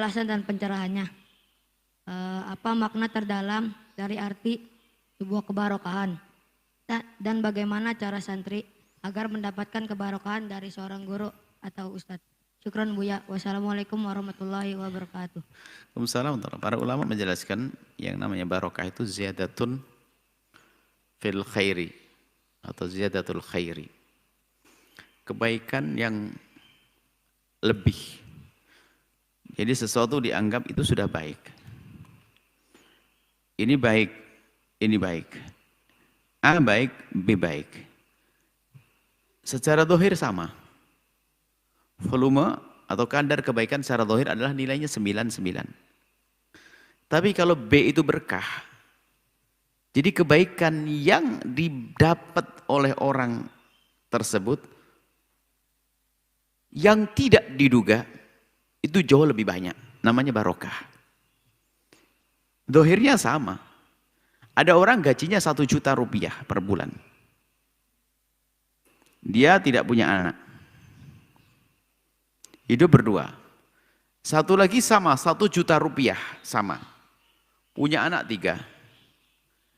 penjelasan dan pencerahannya. Apa makna terdalam dari arti sebuah kebarokahan dan bagaimana cara santri agar mendapatkan kebarokahan dari seorang guru atau ustadz. Syukran Buya. Wassalamualaikum warahmatullahi wabarakatuh. Waalaikumsalam. Para ulama menjelaskan yang namanya barokah itu ziyadatun fil khairi atau ziyadatul khairi. Kebaikan yang lebih. Jadi sesuatu dianggap itu sudah baik. Ini baik, ini baik. A baik, B baik. Secara dohir sama. Volume atau kadar kebaikan secara dohir adalah nilainya 99. Tapi kalau B itu berkah, jadi kebaikan yang didapat oleh orang tersebut yang tidak diduga itu jauh lebih banyak. Namanya barokah. Dohirnya sama. Ada orang gajinya 1 juta rupiah per bulan. Dia tidak punya anak. Hidup berdua. Satu lagi sama, 1 juta rupiah sama. Punya anak 3.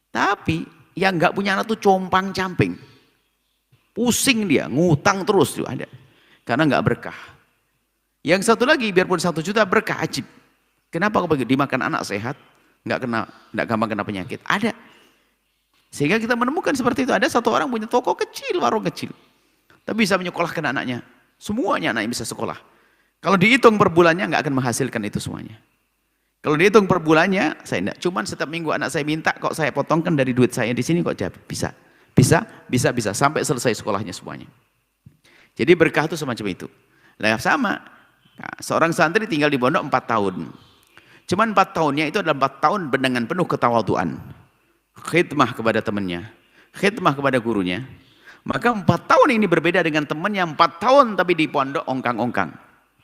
Tapi yang nggak punya anak tuh compang-camping. Pusing dia, ngutang terus tuh ada. Karena nggak berkah. Yang satu lagi biarpun 1 juta berkah ajib. Kenapa kok begitu? Dimakan anak sehat, nggak gampang kena penyakit. Ada. Sehingga kita menemukan seperti itu. Ada satu orang punya toko kecil, warung kecil. Tapi bisa menyekolahkan anaknya. Semuanya anaknya bisa sekolah. Kalau dihitung per bulannya nggak akan menghasilkan itu semuanya. Kalau dihitung per bulannya, saya enggak. Cuman setiap minggu anak saya minta, kok saya potongkan dari duit saya di sini kok bisa. Bisa. Sampai selesai sekolahnya semuanya. Jadi berkah itu semacam itu. Nah, sama. Nah, seorang santri tinggal di pondok 4 tahun. Cuman 4 tahunnya itu adalah 4 tahun dengan penuh ketawaduan. Khidmah kepada temannya. Khidmah kepada gurunya. Maka 4 tahun ini berbeda dengan temannya 4 tahun tapi di pondok ongkang-ongkang.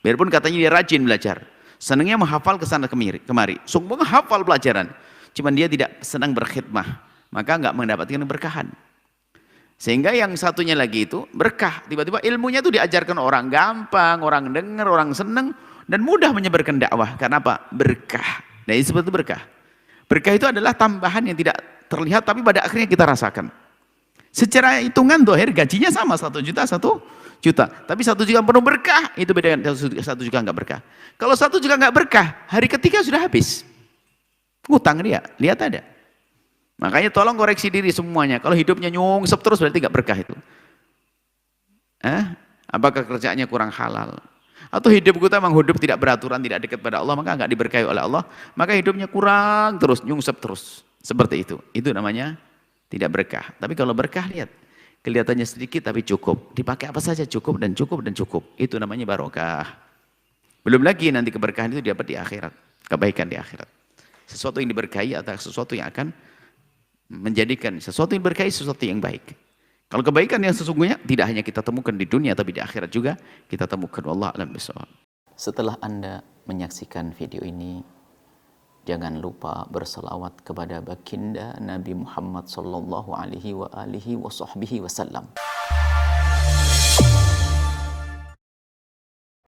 Biarpun katanya dia rajin belajar. Senangnya menghafal kesana kemari. Sungguh menghafal pelajaran. Cuman dia tidak senang berkhidmah. Maka nggak mendapatkan berkahan. Sehingga yang satunya lagi itu berkah. Tiba-tiba ilmunya itu diajarkan orang gampang, orang dengar, orang senang. Dan mudah menyebarkan dakwah. Karena apa? Berkah. Nah ini seperti berkah. Berkah itu adalah tambahan yang tidak terlihat tapi pada akhirnya kita rasakan. Secara hitungan dohir gajinya sama 1 juta, 1 juta. Tapi 1 juta penuh berkah, itu beda dengan 1 juta nggak berkah. Kalau 1 juta nggak berkah, hari ketiga sudah habis. Ngutang dia, lihat ada. Makanya tolong koreksi diri semuanya. Kalau hidupnya nyungsep terus berarti nggak berkah itu. Apakah kerjaannya kurang halal? Atau hidup kita memang hidup tidak beraturan, tidak dekat pada Allah, maka nggak diberkahi oleh Allah. Maka hidupnya kurang terus, nyungsep terus. Seperti itu. Itu namanya tidak berkah. Tapi kalau berkah lihat, kelihatannya sedikit tapi cukup. Dipakai apa saja cukup dan cukup dan cukup. Itu namanya barokah. Belum lagi nanti keberkahan itu dapat di akhirat. Kebaikan di akhirat. Sesuatu yang diberkahi atau sesuatu yang akan menjadikan sesuatu yang berkahi sesuatu yang baik. Kalau kebaikan yang sesungguhnya tidak hanya kita temukan di dunia tapi di akhirat juga kita temukan. Wallahu a'lam bishawab. Setelah Anda menyaksikan video ini, jangan lupa berselawat kepada baginda Nabi Muhammad sallallahu alaihi wa alihi wa sahbihi wasallam.